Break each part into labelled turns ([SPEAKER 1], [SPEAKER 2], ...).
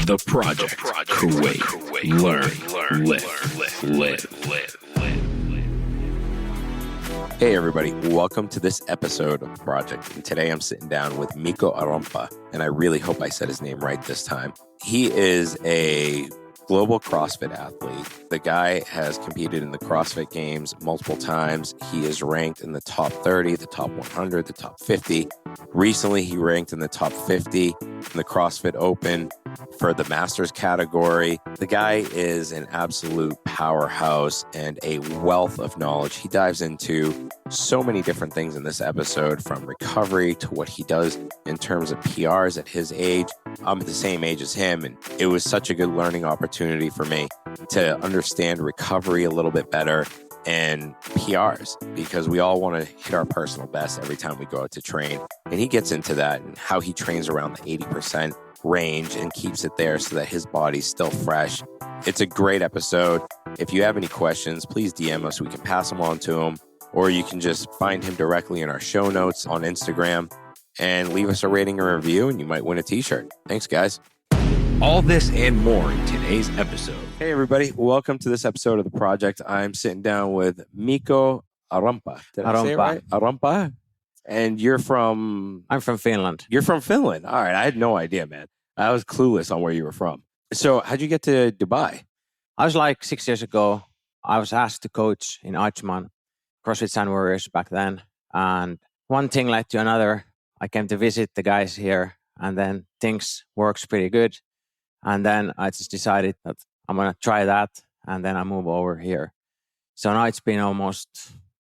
[SPEAKER 1] The Project. Kuwait. Learn. Live.
[SPEAKER 2] Hey everybody, welcome to this episode of Project. And today I'm sitting down with Mikko Aronpaa, and I really hope I said his name right this time. He is a global CrossFit athlete. The guy has competed in the CrossFit Games multiple times. He is ranked in the top 30, the top 100, the top 50. Recently, he ranked in the top 50 in the CrossFit Open for the Masters category. The guy is an absolute powerhouse and a wealth of knowledge. He dives into so many different things in this episode, from recovery to what he does in terms of PRs at his age. I'm the same age as him, and it was such a good learning opportunity for me to understand recovery a little bit better and PRs, because we all want to hit our personal best every time we go out to train. And he gets into that and how he trains around the 80% range and keeps it there so that his body's still fresh. It's a great episode. If you have any questions, please DM us. We can pass them on to him, or you can just find him directly in our show notes on Instagram and leave us a rating or review, and you might win a t-shirt. Thanks, guys.
[SPEAKER 1] All this and more in today's episode.
[SPEAKER 2] Hey, everybody. Welcome to this episode of The Project. I'm sitting down with Mikko Aronpaa. Did I say it right? Aronpaa? And you're from...
[SPEAKER 3] I'm from Finland.
[SPEAKER 2] You're from Finland. All right. I had no idea, man. I was clueless on where you were from. So how'd you get to Dubai?
[SPEAKER 3] I was like 6 years ago. I was asked to coach in Ajman, CrossFit Sun Warriors back then. And one thing led to another. I came to visit the guys here, and then things worked pretty good. And then I just decided that I'm going to try that, and then I move over here. So now it's been almost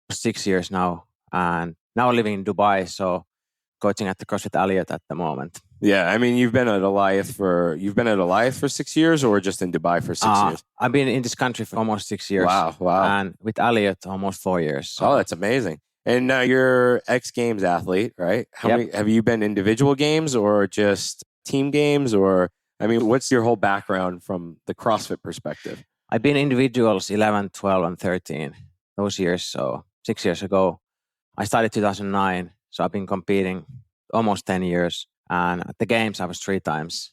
[SPEAKER 3] 6 years now, and now living in Dubai, so coaching at the CrossFit Elliot at the moment.
[SPEAKER 2] Yeah, I mean, you've been at Eliath for 6 years, or just in Dubai for 6 years?
[SPEAKER 3] I've been in this country for almost 6 years.
[SPEAKER 2] Wow.
[SPEAKER 3] And with Elliot, almost 4 years. So.
[SPEAKER 2] Oh, that's amazing. And now you're X Games athlete, right? How many have you been individual games or just team games? Or, I mean, what's your whole background from the CrossFit perspective?
[SPEAKER 3] I've been individuals 11, 12, and 13 those years. So 6 years ago, I started 2009. So I've been competing almost 10 years. And at the games, I was 3 times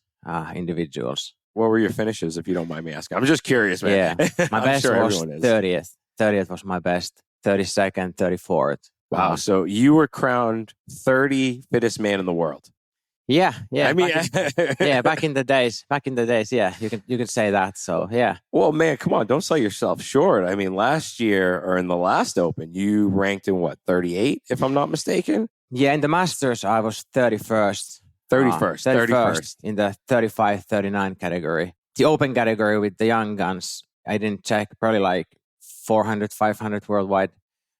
[SPEAKER 3] individuals.
[SPEAKER 2] What were your finishes, if you don't mind me asking? I'm just curious, man.
[SPEAKER 3] Yeah, my best was 30th. 30th was my best. 32nd, 34th.
[SPEAKER 2] Wow. So you were crowned 30 fittest man in the world.
[SPEAKER 3] Yeah.
[SPEAKER 2] I mean,
[SPEAKER 3] back in the days, yeah, you can say that. So, yeah.
[SPEAKER 2] Well, man, come on, don't sell yourself short. I mean, last year or in the last Open, you ranked in 38, if I'm not mistaken?
[SPEAKER 3] Yeah, in the Masters, I was 31st.
[SPEAKER 2] 31st
[SPEAKER 3] in the 35, 39 category. The Open category with the young guns, I didn't check, probably like 400, 500 worldwide.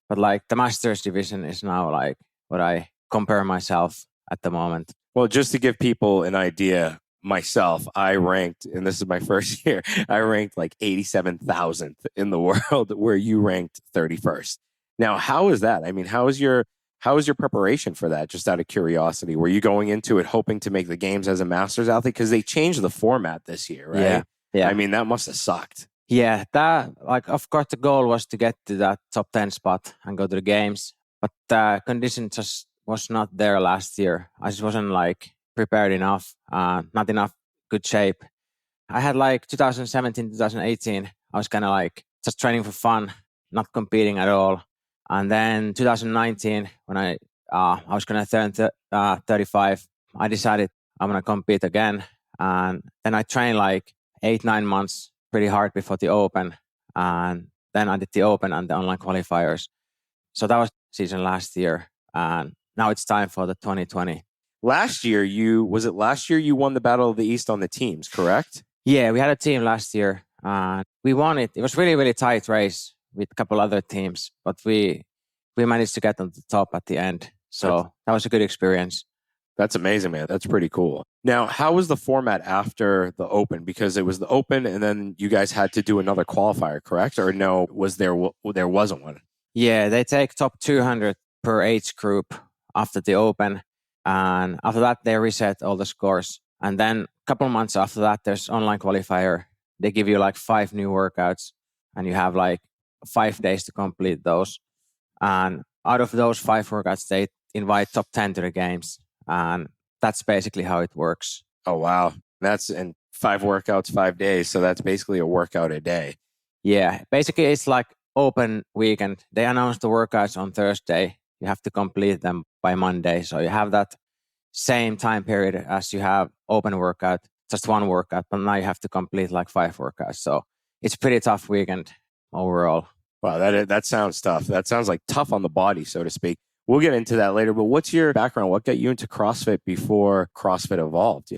[SPEAKER 3] But like the Masters division is now like what I compare myself at the moment.
[SPEAKER 2] Well, just to give people an idea, myself, I ranked, and this is my first year, I ranked like 87,000th in the world, where you ranked 31st. Now, how is that? I mean, how is your preparation for that? Just out of curiosity, were you going into it hoping to make the games as a Masters athlete? Because they changed the format this year, right?
[SPEAKER 3] Yeah.
[SPEAKER 2] I mean, that must have sucked.
[SPEAKER 3] Yeah, that, like, of course, the goal was to get to that top 10 spot and go to the games. But the condition just was not there last year. I just wasn't like prepared enough, not enough good shape. I had like 2017, 2018, I was kind of like just training for fun, not competing at all. And then 2019, when I was going to turn 35, I decided I'm going to compete again. And then I trained like 8-9 months pretty hard before the Open. And then I did the Open and the online qualifiers. So that was season last year. And now it's time for the 2020.
[SPEAKER 2] Last year you won the Battle of the East on the teams, correct?
[SPEAKER 3] Yeah, we had a team last year. And we won it. It was really, really tight race with a couple other teams. But we managed to get on the top at the end. So that was a good experience.
[SPEAKER 2] That's amazing, man. That's pretty cool. Now, how was the format after the Open? Because it was the Open and then you guys had to do another qualifier, correct? Or no, there wasn't one?
[SPEAKER 3] Yeah, they take top 200 per age group after the Open. And after that, they reset all the scores. And then a couple months after that, there's online qualifier. They give you like 5 new workouts and you have like 5 days to complete those. And out of those 5 workouts, they invite top 10 to the games. And that's basically how it works.
[SPEAKER 2] Oh, wow. And 5 workouts, 5 days. So that's basically a workout a day.
[SPEAKER 3] Yeah, basically it's like open weekend. They announce the workouts on Thursday. You have to complete them by Monday. So you have that same time period as you have open workout, just one workout, but now you have to complete like 5 workouts. So it's pretty tough weekend overall.
[SPEAKER 2] Wow, that sounds tough. That sounds like tough on the body, so to speak. We'll get into that later, but what's your background? What got you into CrossFit before CrossFit evolved?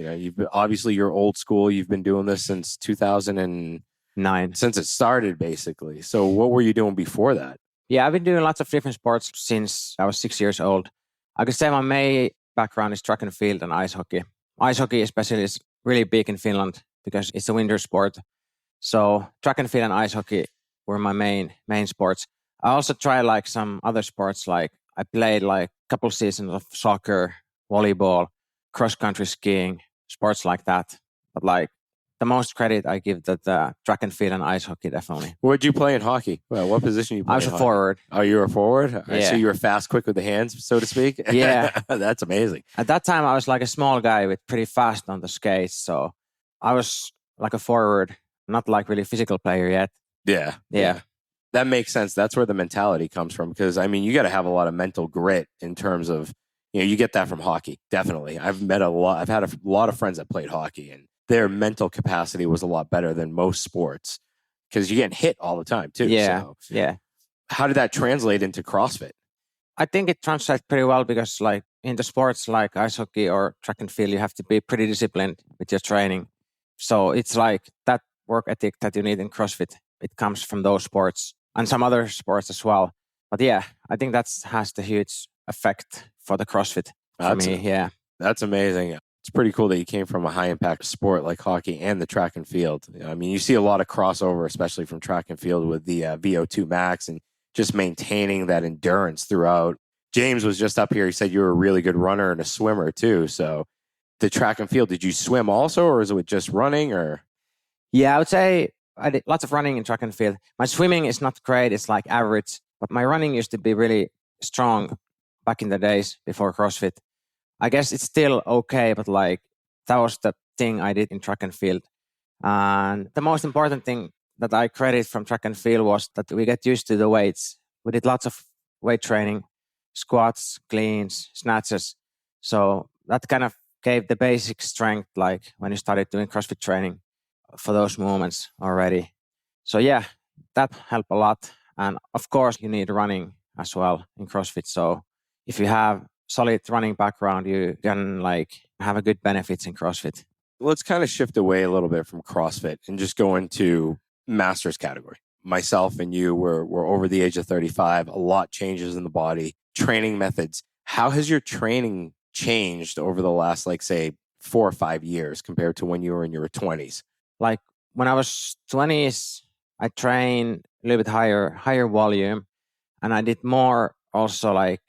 [SPEAKER 2] Obviously you're old school. You've been doing this since 2009, since it started basically. So what were you doing before that?
[SPEAKER 3] Yeah, I've been doing lots of different sports since I was 6 years old. I could say my main background is track and field and ice hockey. Ice hockey especially is really big in Finland because it's a winter sport. So track and field and ice hockey were my main sports. I also tried like some other sports, like I played like a couple seasons of soccer, volleyball, cross-country skiing, sports like that. But like the most credit I give that track and field and ice hockey, definitely.
[SPEAKER 2] What did you play in hockey? Well, what position you play?
[SPEAKER 3] I was a forward.
[SPEAKER 2] Oh, you were a forward?
[SPEAKER 3] Yeah.
[SPEAKER 2] So you were fast, quick with the hands, so to speak?
[SPEAKER 3] Yeah.
[SPEAKER 2] That's amazing.
[SPEAKER 3] At that time, I was like a small guy with pretty fast on the skates. So I was like a forward, not like really physical player yet.
[SPEAKER 2] Yeah. That makes sense. That's where the mentality comes from. Because, I mean, you got to have a lot of mental grit in terms of, you get that from hockey. Definitely. I've had a lot of friends that played hockey, and their mental capacity was a lot better than most sports because you're getting hit all the time too.
[SPEAKER 3] Yeah.
[SPEAKER 2] How did that translate into CrossFit?
[SPEAKER 3] I think it translates pretty well because like in the sports like ice hockey or track and field, you have to be pretty disciplined with your training. So it's like that work ethic that you need in CrossFit. It comes from those sports and some other sports as well. But yeah, I think that has the huge effect for the CrossFit for me. Yeah.
[SPEAKER 2] That's amazing. It's pretty cool that you came from a high impact sport like hockey and the track and field. I mean, you see a lot of crossover, especially from track and field with the VO2 max and just maintaining that endurance throughout. James was just up here. He said you were a really good runner and a swimmer too. So the track and field, did you swim also, or is it just running? Or
[SPEAKER 3] yeah, I would say I did lots of running in track and field. My swimming is not great. It's like average, but my running used to be really strong back in the days before CrossFit. I guess it's still okay, but like that was the thing I did in track and field. And the most important thing that I credit from track and field was that we get used to the weights. We did lots of weight training, squats, cleans, snatches. So that kind of gave the basic strength, like when you started doing CrossFit training for those movements already. So yeah, that helped a lot. And of course, you need running as well in CrossFit. So if you have solid running background, you can like have a good benefits in CrossFit.
[SPEAKER 2] Let's kind of shift away a little bit from CrossFit and just go into masters category. Myself and you were over the age of 35. A lot changes in the body. Training methods. How has your training changed over the last, like, say, 4 or 5 years compared to when you were in your 20s?
[SPEAKER 3] Like when I was 20s, I trained a little bit higher volume, and I did more also like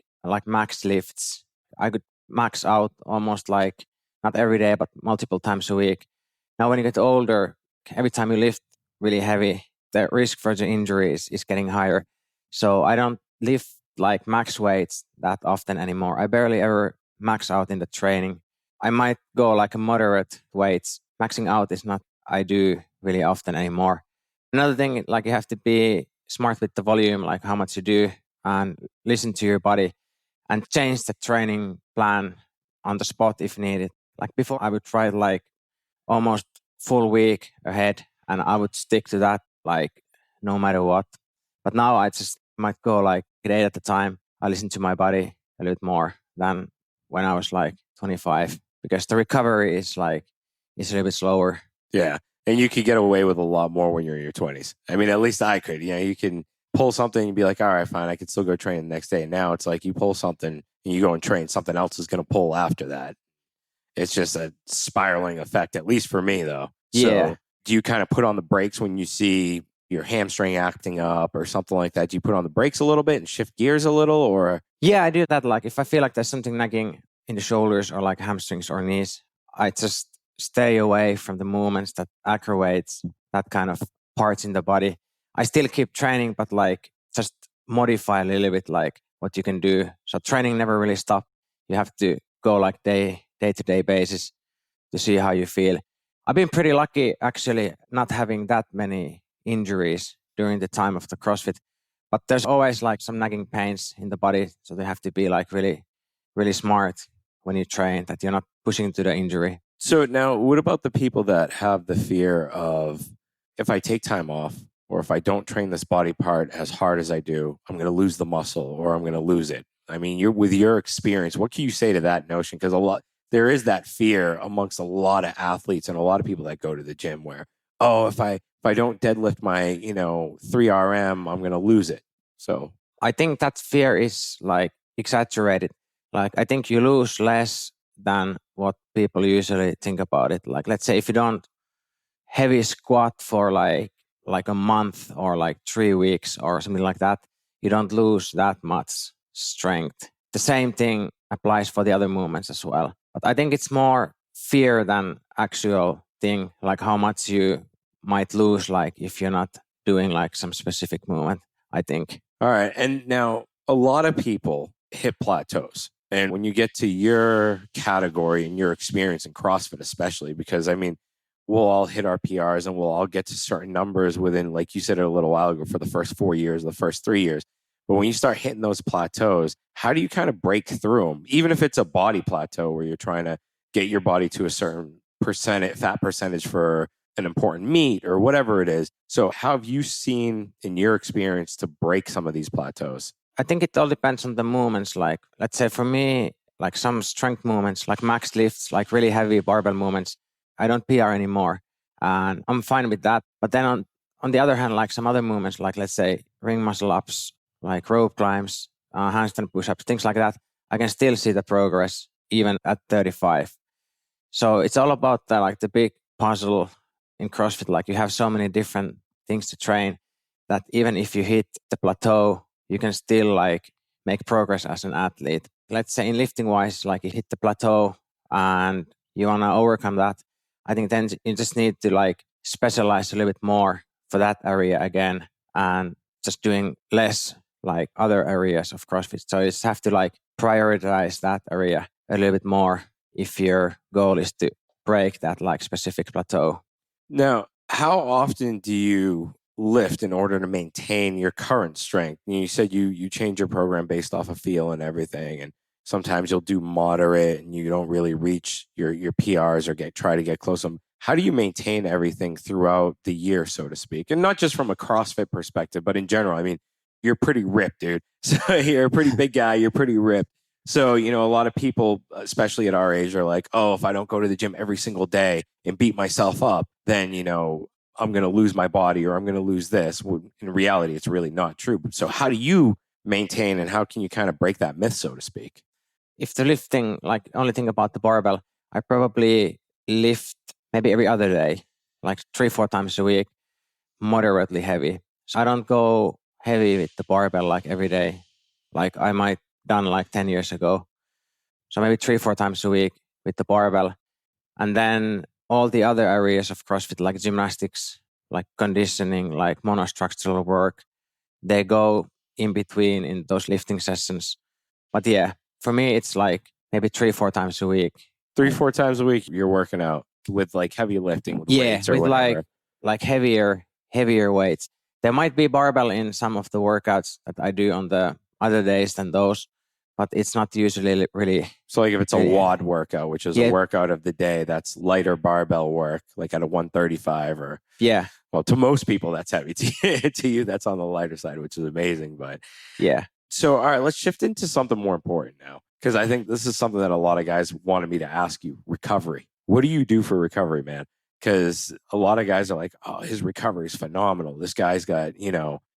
[SPEAKER 3] max lifts. I could max out almost like not every day, but multiple times a week. Now, when you get older, every time you lift really heavy, the risk for the injuries is getting higher. So I don't lift like max weights that often anymore. I barely ever max out in the training. I might go like a moderate weights. Maxing out is not I do really often anymore. Another thing, like you have to be smart with the volume, like how much you do, and listen to your body and change the training plan on the spot if needed. Like before, I would try like almost full week ahead, and I would stick to that like no matter what. But now I just might go like a day at a time. I listen to my body a little bit more than when I was like 25, because the recovery is a little bit slower.
[SPEAKER 2] Yeah. And you could get away with a lot more when you're in your 20s. I mean, at least I could. You can pull something and be like, all right, fine, I can still go train the next day. Now it's like you pull something and you go and train, something else is going to pull after that. It's just a spiraling effect, at least for me, though.
[SPEAKER 3] Yeah.
[SPEAKER 2] So do you kind of put on the brakes when you see your hamstring acting up or something like that? Do you put on the brakes a little bit and shift gears a little, or?
[SPEAKER 3] Yeah, I do that. Like if I feel like there's something nagging in the shoulders or like hamstrings or knees, I just stay away from the movements that aggravates that kind of parts in the body. I still keep training, but like just modify a little bit like what you can do. So training never really stop. You have to go like day to day basis to see how you feel. I've been pretty lucky actually not having that many injuries during the time of the CrossFit. But there's always like some nagging pains in the body. So they have to be like really, really smart when you train that you're not pushing to the injury.
[SPEAKER 2] So now what about the people that have the fear of, if I take time off or if I don't train this body part as hard as I do, I'm going to lose the muscle or I'm going to lose it? I mean, with your experience, what can you say to that notion? Because there is that fear amongst a lot of athletes and a lot of people that go to the gym where, oh, if I don't deadlift my, 3RM, I'm going to lose it. So
[SPEAKER 3] I think that fear is like exaggerated. Like I think you lose less than what people usually think about it. Like let's say if you don't heavy squat for like a month or like 3 weeks or something like that, you don't lose that much strength. The same thing applies for the other movements as well. But I think it's more fear than actual thing, like how much you might lose, like if you're not doing like some specific movement, I think.
[SPEAKER 2] All right. And now a lot of people hit plateaus. And when you get to your category and your experience in CrossFit, especially, because I mean, we'll all hit our PRs and we'll all get to certain numbers within, like you said a little while ago, for the first 4 years, the first 3 years. But when you start hitting those plateaus, how do you kind of break through them? Even if it's a body plateau where you're trying to get your body to a certain fat percentage for an important meet or whatever it is. So how have you seen in your experience to break some of these plateaus?
[SPEAKER 3] I think it all depends on the movements. Like, let's say for me, like some strength movements, like max lifts, like really heavy barbell movements, I don't PR anymore. And I'm fine with that. But then on the other hand, like some other movements, like let's say ring muscle ups, like rope climbs, handstand push-ups, things like that, I can still see the progress even at 35. So it's all about the big puzzle in CrossFit. Like you have so many different things to train that even if you hit the plateau, you can still like make progress as an athlete. Let's say in lifting wise, like you hit the plateau and you want to overcome that. I think then you just need to like specialize a little bit more for that area again and just doing less like other areas of CrossFit. So you just have to like prioritize that area a little bit more if your goal is to break that like specific plateau.
[SPEAKER 2] Now, how often do you lift in order to maintain your current strength? You said you change your program based off of feel and everything, and sometimes you'll do moderate and you don't really reach your PRs or try to get close to them. How do you maintain everything throughout the year, so to speak? And not just from a CrossFit perspective, but in general. I mean, you're pretty ripped, dude. So you're a pretty big guy. You're pretty ripped. So, a lot of people, especially at our age, are like, oh, if I don't go to the gym every single day and beat myself up, then, I'm going to lose my body or I'm going to lose this. Well, in reality, it's really not true. So how do you maintain and how can you kind of break that myth, so to speak?
[SPEAKER 3] If the lifting, like only thing about the barbell, I probably lift maybe every other day, like 3-4 times a week, moderately heavy. So I don't go heavy with the barbell like every day, like I might done like 10 years ago. So maybe 3-4 times a week with the barbell. And then all the other areas of CrossFit, like gymnastics, like conditioning, like monostructural work, they go in between in those lifting sessions. But yeah, for me, it's like maybe 3-4 times a week.
[SPEAKER 2] 3-4 times a week, you're working out with like heavy lifting with weights or
[SPEAKER 3] with
[SPEAKER 2] whatever.
[SPEAKER 3] like heavier weights. There might be barbell in some of the workouts that I do on the other days than those, but it's not usually really.
[SPEAKER 2] So like if it's a WOD workout, which is a workout of the day, that's lighter barbell work, like at a 135 or.
[SPEAKER 3] Yeah.
[SPEAKER 2] Well, to most people, that's heavy. To you, that's on the lighter side, which is amazing. But
[SPEAKER 3] yeah.
[SPEAKER 2] So, all right, let's shift into something more important now, because I think this is something that a lot of guys wanted me to ask you. Recovery. What do you do for recovery, man? Because a lot of guys are like, oh, his recovery is phenomenal. This guy's got,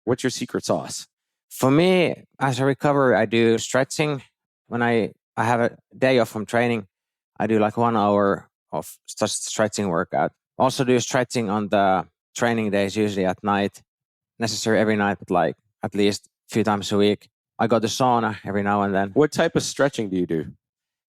[SPEAKER 2] what's your secret sauce?
[SPEAKER 3] For me, as a recovery, I do stretching. When I have a day off from training, I do like 1 hour of just stretching workout. Also do stretching on the training days, usually at night. Necessary every night, but like at least a few times a week. I go to sauna every now and then.
[SPEAKER 2] What type of stretching do you do?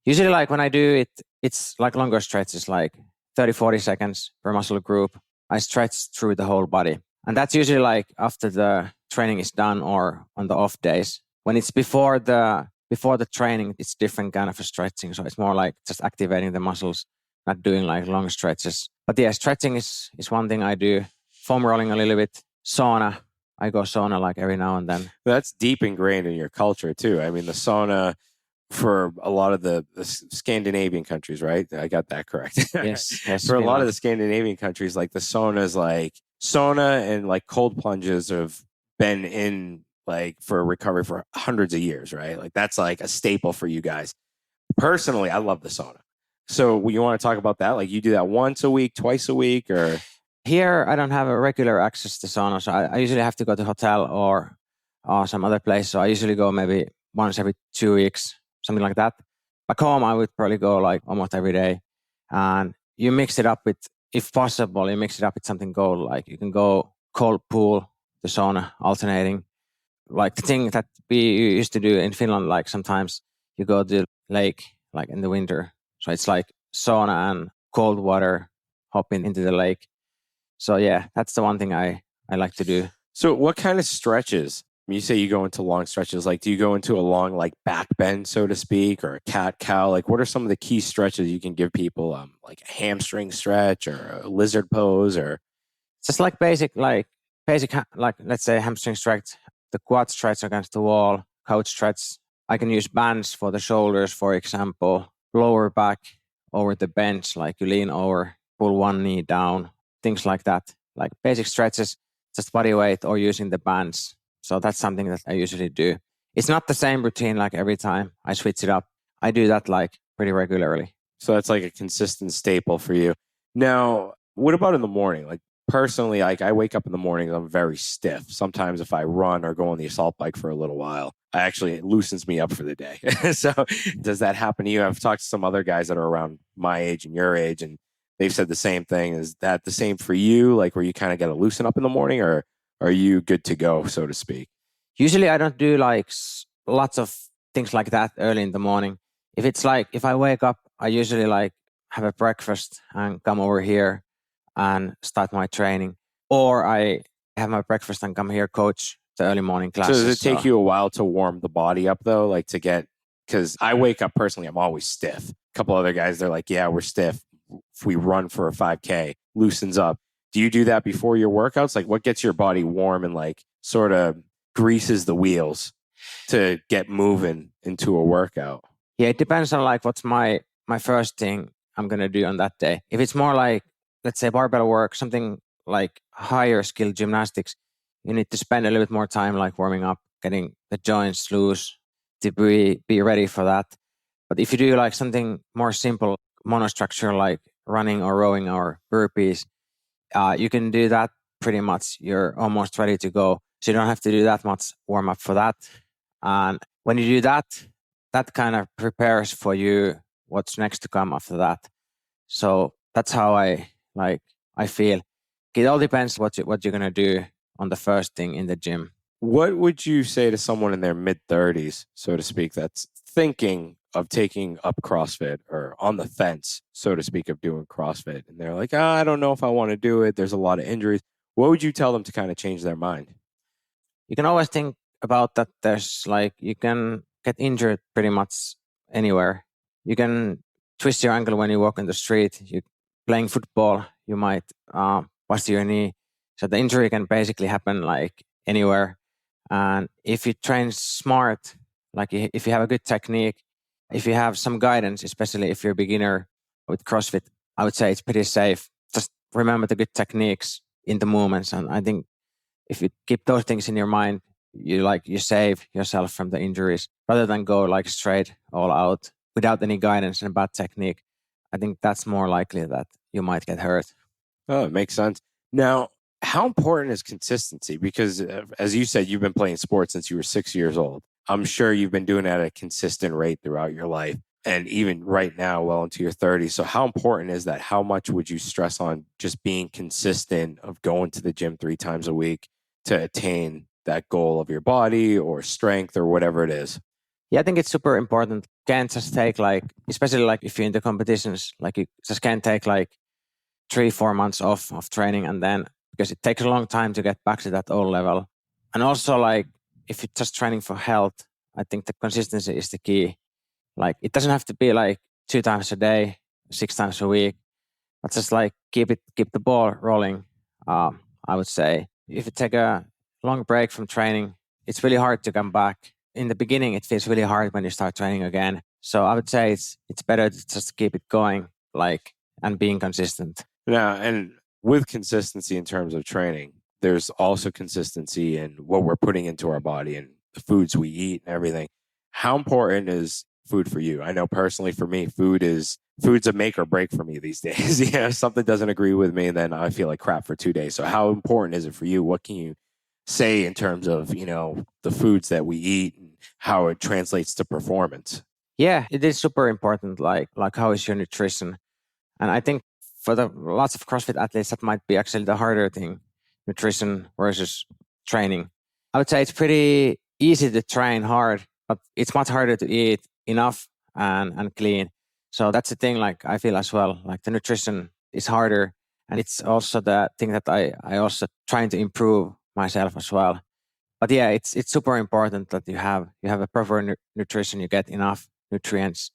[SPEAKER 3] Usually like when I do it, it's like longer stretches, like 30-40 seconds per muscle group. I stretch through the whole body. And that's usually like after the training is done or on the off days. When it's before the training, it's different kind of a stretching. So it's more like just activating the muscles not doing like long stretches. But yeah, stretching is one thing I do. Foam rolling a little bit. Sauna. I go sauna like every now and then.
[SPEAKER 2] That's deep ingrained in your culture too. I mean, the sauna for a lot of the Scandinavian countries, right? I got that correct.
[SPEAKER 3] Yes.
[SPEAKER 2] For a lot of the Scandinavian countries, like the sauna and like cold plunges have been in like for recovery for hundreds of years, right? Like that's like a staple for you guys. Personally, I love the sauna. So you want to talk about that? Like you do that once a week, twice a week, or?
[SPEAKER 3] Here, I don't have a regular access to sauna, so I usually have to go to hotel or some other place. So I usually go maybe once every 2 weeks, something like that. Back home, I would probably go like almost every day. And you mix it up with, if possible, you mix it up with something cold. Like you can go cold pool, the sauna, alternating. Like the thing that we used to do in Finland, like sometimes you go to the lake, like in the winter. So it's like sauna and cold water hopping into the lake. So yeah, that's the one thing I like to do.
[SPEAKER 2] So what kind of stretches? You say you go into long stretches. Like, do you go into a long like back bend, so to speak, or a cat cow? Like, what are some of the key stretches you can give people? Like a hamstring stretch or a lizard pose, or
[SPEAKER 3] just like basic, like let's say hamstring stretch, the quad stretch against the wall, couch stretch. I can use bands for the shoulders, for example, lower back over the bench, like you lean over, pull one knee down. Things like that, like basic stretches, just body weight or using the bands. So that's something that I usually do. It's not the same routine like every time. I switch it up. I do that like pretty regularly.
[SPEAKER 2] So that's like a consistent staple for you. Now, what about in the morning? Like personally, like I wake up in the morning, I'm very stiff. Sometimes if I run or go on the assault bike for a little while, it loosens me up for the day. So does that happen to you? I've talked to some other guys that are around my age and your age, and they've said the same thing. Is that the same for you? Like where you kind of got to loosen up in the morning, or are you good to go, so to speak?
[SPEAKER 3] Usually I don't do like lots of things like that early in the morning. If it's like, if I wake up, I usually like have a breakfast and come over here and start my training. Or I have my breakfast and come here, coach the early morning classes.
[SPEAKER 2] So does it take you a while to warm the body up though? Like to get, because I wake up personally, I'm always stiff. A couple other guys, they're like, yeah, we're stiff. If we run for a 5K, loosens up. Do you do that before your workouts? Like what gets your body warm and like sort of greases the wheels to get moving into a workout?
[SPEAKER 3] Yeah, it depends on like what's my first thing I'm going to do on that day. If it's more like, let's say barbell work, something like higher skill gymnastics, you need to spend a little bit more time like warming up, getting the joints loose to be ready for that. But if you do like something more simple, monostructure like running or rowing or burpees, you can do that pretty much. You're almost ready to go. So you don't have to do that much warm up for that. And when you do that, that kind of prepares for you what's next to come after that. So that's how I feel. It all depends what you're going to do on the first thing in the gym.
[SPEAKER 2] What would you say to someone in their mid-30s, so to speak, that's thinking of taking up CrossFit or on the fence, so to speak, of doing CrossFit? And they're like, I don't know if I want to do it. There's a lot of injuries. What would you tell them to kind of change their mind?
[SPEAKER 3] You can always think about that. There's like, you can get injured pretty much anywhere. You can twist your ankle when you walk in the street. You playing football, you might bust your knee. So the injury can basically happen like anywhere. And if you train smart, like if you have a good technique, if you have some guidance, especially if you're a beginner with CrossFit, I would say it's pretty safe. Just remember the good techniques in the movements. And I think if you keep those things in your mind, you save yourself from the injuries rather than go like straight all out without any guidance and bad technique. I think that's more likely that you might get hurt.
[SPEAKER 2] Oh, it makes sense. Now, how important is consistency? Because as you said, you've been playing sports since you were 6 years old. I'm sure you've been doing it at a consistent rate throughout your life and even right now, well into your 30s. So how important is that? How much would you stress on just being consistent of going to the gym 3 times a week to attain that goal of your body or strength or whatever it is?
[SPEAKER 3] Yeah, I think it's super important. Can't just take like, especially like if you're in the competitions, like you just can't take like 3-4 months off of training and then, because it takes a long time to get back to that old level. And also like, if you're just training for health, I think the consistency is the key. Like it doesn't have to be like 2 times a day. 6 times a week. But just like keep the ball rolling. I would say if you take a long break from training, it's really hard to come back. In the beginning, it feels really hard when you start training again. So I would say it's better to just keep it going, like, and being consistent.
[SPEAKER 2] Yeah, and with consistency in terms of training, there's also consistency in what we're putting into our body and the foods we eat and everything. How important is food for you? I know personally for me, food's a make or break for me these days. If something doesn't agree with me, then I feel like crap for 2 days. So how important is it for you? What can you say in terms of, the foods that we eat and how it translates to performance?
[SPEAKER 3] Yeah, it is super important. Like how is your nutrition? And I think for the lots of CrossFit athletes, that might be actually the harder thing, nutrition versus training. I would say it's pretty easy to train hard, but it's much harder to eat enough and clean. So that's the thing, like I feel as well, like the nutrition is harder. And it's also the thing that I also trying to improve myself as well. But yeah, it's super important that you have a proper nutrition, you get enough nutrients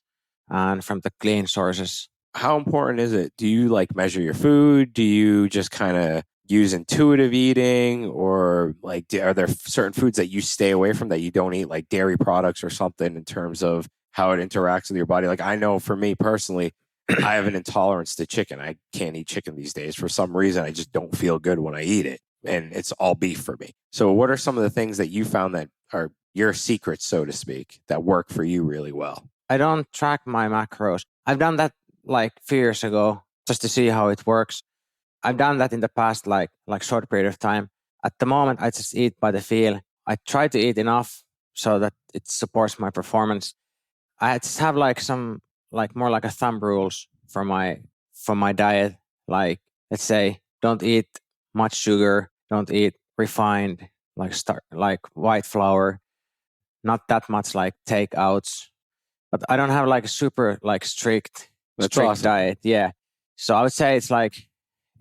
[SPEAKER 3] and from the clean sources.
[SPEAKER 2] How important is it? Do you like measure your food? Do you just kind of use intuitive eating, or like are there certain foods that you stay away from that you don't eat, like dairy products or something, in terms of how it interacts with your body? Like I know for me personally, I have an intolerance to chicken. I can't eat chicken these days. For some reason, I just don't feel good when I eat it. And it's all beef for me. So what are some of the things that you found that are your secrets, so to speak, that work for you really well?
[SPEAKER 3] I don't track my macros. I've done that like a few years ago just to see how it works. I've done that in the past, like short period of time. At the moment, I just eat by the feel. I try to eat enough so that it supports my performance. I just have like some more like a thumb rules for my diet. Like let's say, don't eat much sugar, don't eat refined like white flour, not that much like takeouts. But I don't have like a super like strict
[SPEAKER 2] Awesome.
[SPEAKER 3] diet. Yeah. So I would say it's like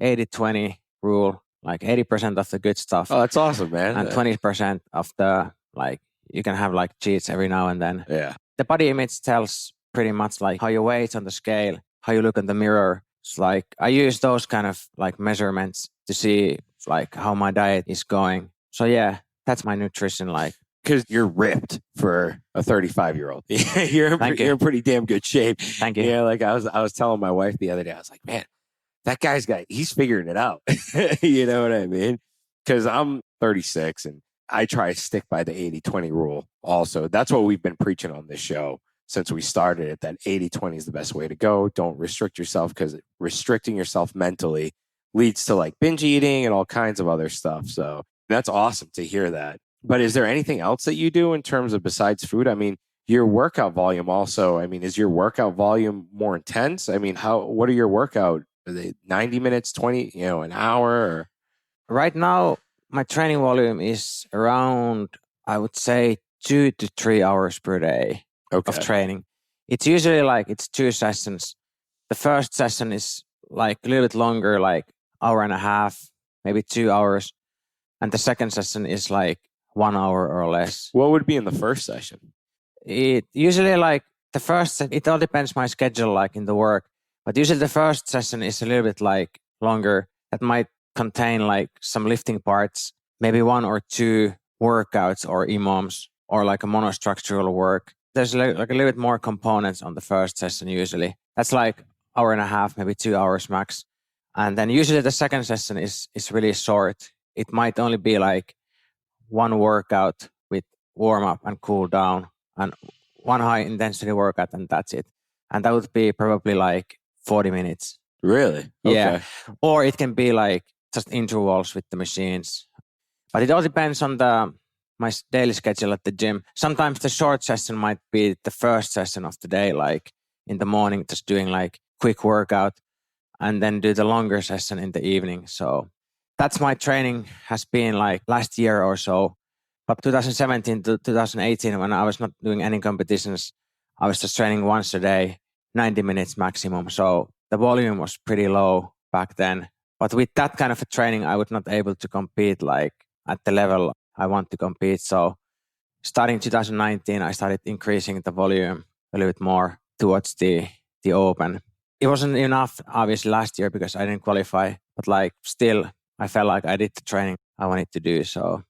[SPEAKER 3] 80-20 rule, like 80% of the good stuff.
[SPEAKER 2] Oh, that's awesome, man.
[SPEAKER 3] And 20% of the like you can have like cheats every now and then.
[SPEAKER 2] Yeah.
[SPEAKER 3] The body image tells pretty much like how you weight on the scale, how you look in the mirror. It's like I use those kind of like measurements to see like how my diet is going. So yeah, that's my nutrition like.
[SPEAKER 2] Because you're ripped for a 35-year-old. you're in pretty damn good shape.
[SPEAKER 3] Thank you.
[SPEAKER 2] Yeah, like I was telling my wife the other day, I was like, man, that he's figuring it out. You know what I mean? Because I'm 36 and I try to stick by the 80-20 rule also. That's what we've been preaching on this show since we started it, that 80-20 is the best way to go. Don't restrict yourself, because restricting yourself mentally leads to like binge eating and all kinds of other stuff. So that's awesome to hear that. But is there anything else that you do in terms of besides food? I mean, your workout volume also, is your workout volume more intense? What are your workout? Are they 90 minutes, 20, an hour? Or?
[SPEAKER 3] Right now, my training volume is around, I would say, 2 to 3 hours per day of training. It's usually like it's 2 sessions. The first session is like a little bit longer, like hour and a half, maybe 2 hours. And the second session is like 1 hour or less.
[SPEAKER 2] What would be in the first session?
[SPEAKER 3] It usually like the first, it all depends my schedule, like in the work. But usually the first session is a little bit like longer. That might contain like some lifting parts, maybe 1 or 2 workouts or EMOMs or like a monostructural work. There's like a little bit more components on the first session usually. That's like hour and a half, maybe 2 hours max. And then usually the second session is really short. It might only be like 1 workout with warm up and cool down and 1 high intensity workout, and that's it. And that would be probably like 40 minutes.
[SPEAKER 2] Really?
[SPEAKER 3] Yeah. Or it can be like just intervals with the machines. But it all depends on my daily schedule at the gym. Sometimes the short session might be the first session of the day, like in the morning, just doing like quick workout, and then do the longer session in the evening. So that's my training has been like last year or so. But 2017 to 2018, when I was not doing any competitions, I was just training once a day, 90 minutes maximum. So the volume was pretty low back then. But with that kind of a training, I was not able to compete like at the level I want to compete. So starting 2019, I started increasing the volume a little bit more towards the open. it wasn't enough, obviously, last year because I didn't qualify. But like, still, I felt like I did the training I wanted to do. So,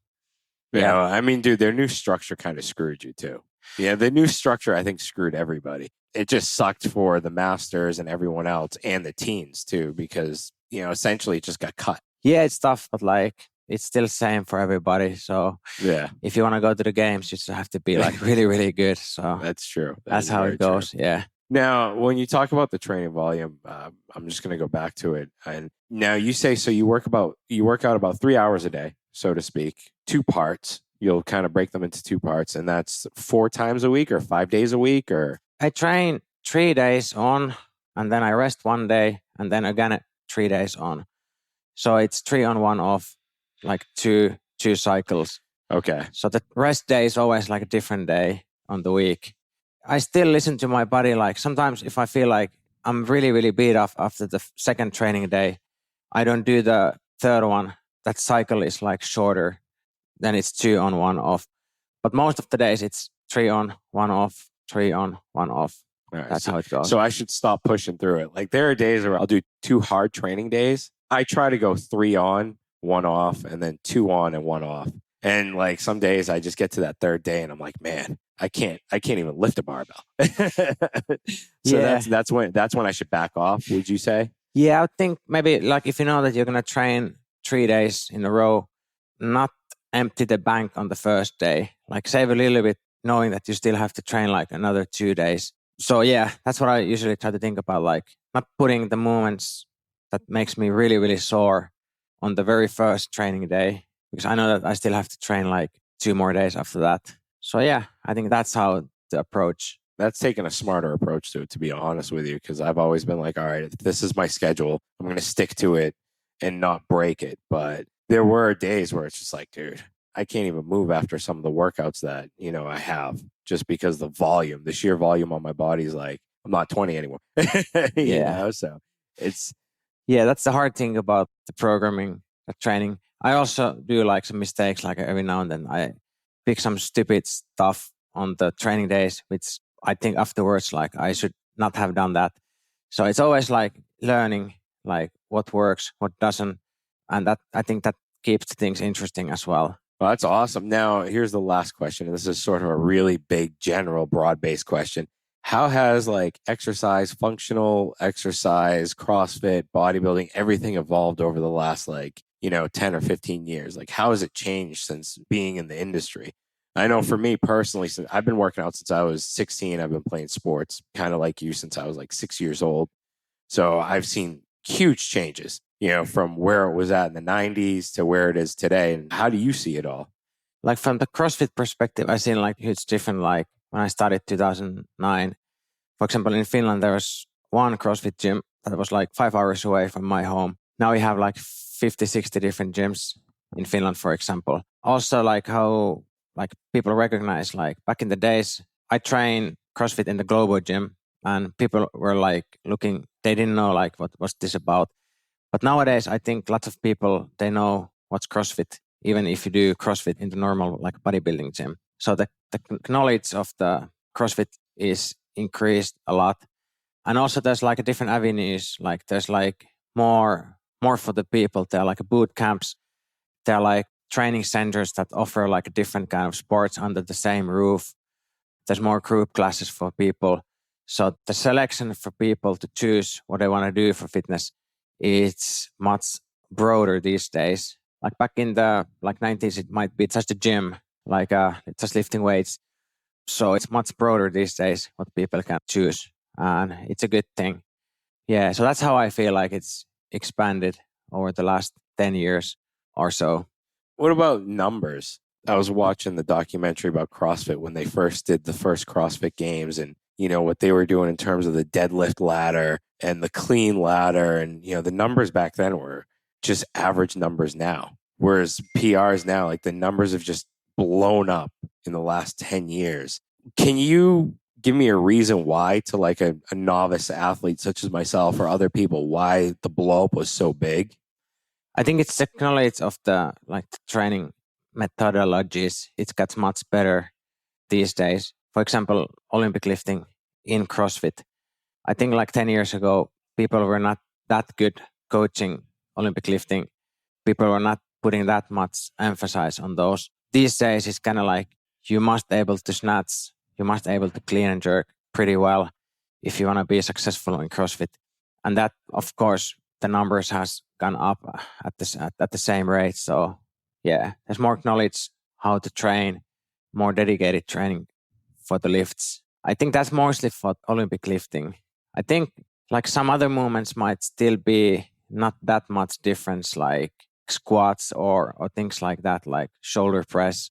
[SPEAKER 2] Yeah, I mean, dude, their new structure kind of screwed you too. Yeah, the new structure, I think, screwed everybody. It just sucked for the masters and everyone else and the teens too, because, essentially it just got cut.
[SPEAKER 3] Yeah, it's tough, but like, it's still same for everybody. So
[SPEAKER 2] Yeah,
[SPEAKER 3] if you want to go to the games, you just have to be like really, really good. So
[SPEAKER 2] that's true.
[SPEAKER 3] that's how it goes. True. Yeah.
[SPEAKER 2] Now, when you talk about the training volume, I'm just going to go back to it. And now you say, so you work out about 3 hours a day, so to speak, 2 parts. You'll kind of break them into 2 parts, and that's 4 times a week or 5 days a week, or
[SPEAKER 3] I train 3 days on, and then I rest 1 day, and then again 3 days on. So it's 3 on, 1 off, like two cycles.
[SPEAKER 2] Okay.
[SPEAKER 3] So the rest day is always like a different day on the week. I still listen to my body. Like sometimes if I feel like I'm really, really beat off after the second training day, I don't do the third one. That cycle is like shorter. Then it's 2 on, 1 off. But most of the days it's 3 on, 1 off, 3 on, 1 off.
[SPEAKER 2] Right,
[SPEAKER 3] That's how it goes.
[SPEAKER 2] So I should stop pushing through it. Like there are days where I'll do 2 hard training days. I try to go 3 on, 1 off, and then 2 on and 1 off. And like some days I just get to that third day and I'm like, man, I can't even lift a barbell. So that's when I should back off, would you say?
[SPEAKER 3] Yeah, I think maybe like if you know that you're going to train 3 days in a row, not empty the bank on the first day, like save a little bit knowing that you still have to train like another 2 days. So yeah, that's what I usually try to think about, like not putting the movements that makes me really, really sore on the very first training day, because I know that I still have to train like 2 more days after that. So yeah, I think that's how the approach.
[SPEAKER 2] That's taking a smarter approach to it, to be honest with you, because I've always been like, all right, if this is my schedule, I'm going to stick to it and not break it. But there were days where it's just like, dude, I can't even move after some of the workouts that, I have, just because the sheer volume on my body is like, I'm not 20 anymore. So it's.
[SPEAKER 3] Yeah, that's the hard thing about the programming, the training. I also do like some mistakes, like every now and then I pick some stupid stuff on the training days, which I think afterwards, like I should not have done that. So it's always like learning, like what works, what doesn't. And that, I think that keeps things interesting as well.
[SPEAKER 2] Well, that's awesome. Now, here's the last question. And this is sort of a really big, general, broad-based question. How has like exercise, functional exercise, CrossFit, bodybuilding, everything evolved over the last 10 or 15 years? Like, how has it changed since being in the industry? I know for me personally, since I've been working out since I was 16, I've been playing sports, kind of like you, since I was like 6 years old. So I've seen huge changes, from where it was at in the 90s to where it is today. And how do you see it all?
[SPEAKER 3] Like from the CrossFit perspective, I've seen like huge different, like when I started 2009, for example, in Finland, there was one CrossFit gym that was like 5 hours away from my home. Now we have like 50, 60 different gyms in Finland, for example. Also like how like people recognize, like back in the days, I trained CrossFit in the global gym and people were like looking, they didn't know like what was this about. But nowadays, I think lots of people, they know what's CrossFit, even if you do CrossFit in the normal like bodybuilding gym. So the knowledge of the CrossFit is increased a lot. And also there's like a different avenues, like there's like more for the people. There are like boot camps. There are like training centers that offer like a different kind of sports under the same roof. There's more group classes for people. So the selection for people to choose what they want to do for fitness, it's much broader these days. Like back in the 90s, it might be just a gym, like just lifting weights. So it's much broader these days what people can choose. And it's a good thing. Yeah, so that's how I feel like it's expanded over the last 10 years or so.
[SPEAKER 2] What about numbers? I was watching the documentary about CrossFit when they first did the first CrossFit games, and what they were doing in terms of the deadlift ladder and the clean ladder, and the numbers back then were just average numbers now, whereas PRs now, like the numbers have just blown up in the last 10 years. Can you give me a reason why, to like a novice athlete such as myself or other people, why the blow up was so big?
[SPEAKER 3] I think it's the knowledge of the training methodologies. It gets much better these days. For example, Olympic lifting in CrossFit. I think like 10 years ago, people were not that good coaching Olympic lifting. People were not putting that much emphasis on those. These days, it's kind of like you must able to snatch, you must able to clean and jerk pretty well if you want to be successful in CrossFit. And that, of course, the numbers has gone up at the same rate. So yeah, there's more knowledge how to train, more dedicated training for the lifts. I think that's mostly for Olympic lifting. I think like some other movements might still be not that much difference, like squats or things like that, like shoulder press.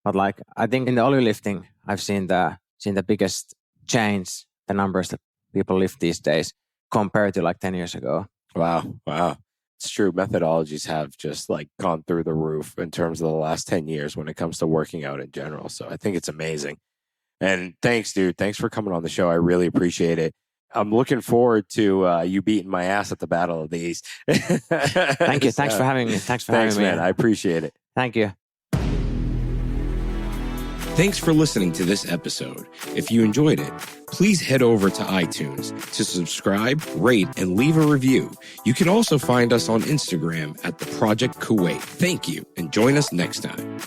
[SPEAKER 3] But like I think in the Olympic lifting, I've seen the biggest change, the numbers that people lift these days compared to like 10 years ago.
[SPEAKER 2] Wow. It's true. Methodologies have just like gone through the roof in terms of the last 10 years when it comes to working out in general. So I think it's amazing. And thanks, dude. Thanks for coming on the show. I really appreciate it. I'm looking forward to you beating my ass at the Battle of the East.
[SPEAKER 3] Thank you. Thanks for having me. Thanks,
[SPEAKER 2] man. I appreciate it.
[SPEAKER 3] Thank you.
[SPEAKER 1] Thanks for listening to this episode. If you enjoyed it, please head over to iTunes to subscribe, rate, and leave a review. You can also find us on Instagram at The Project Kuwait. Thank you, and join us next time.